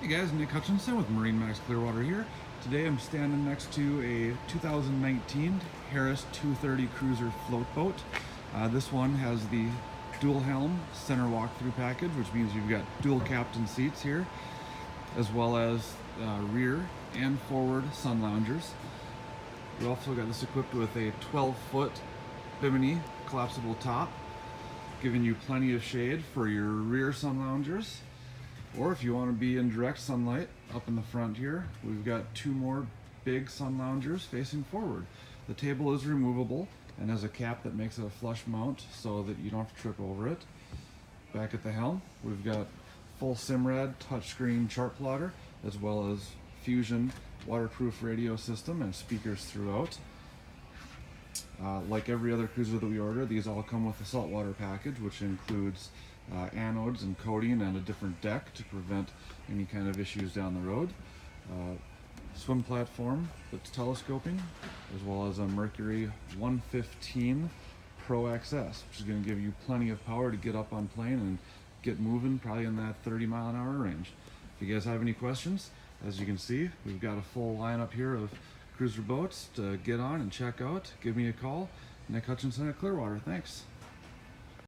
Hey guys, Nick Hutchinson with MarineMax Clearwater here. Today I'm standing next to a 2019 Harris 230 Cruiser float boat. This one has the dual helm center walkthrough package, which means you've got dual captain seats here, as well as rear and forward sun loungers. We also got this equipped with a 12-foot bimini collapsible top, giving you plenty of shade for your rear sun loungers. Or if you want to be in direct sunlight up in the front here, we've got two more big sun loungers facing forward. The table is removable and has a cap that makes it a flush mount so that you don't have to trip over it. Back at the helm, we've got full Simrad touchscreen chart plotter, as well as Fusion waterproof radio system and speakers throughout. Like every other cruiser that we order, these all come with a saltwater package, which includes anodes and coating and a different deck to prevent any kind of issues down the road. Swim platform that's telescoping, as well as a Mercury 115 Pro XS, which is going to give you plenty of power to get up on plane and get moving, probably in that 30-mile-an-hour range. If you guys have any questions, as you can see, we've got a full lineup here of cruiser boats to get on and check out. Give me a call. Nick Hutchinson at Clearwater. Thanks.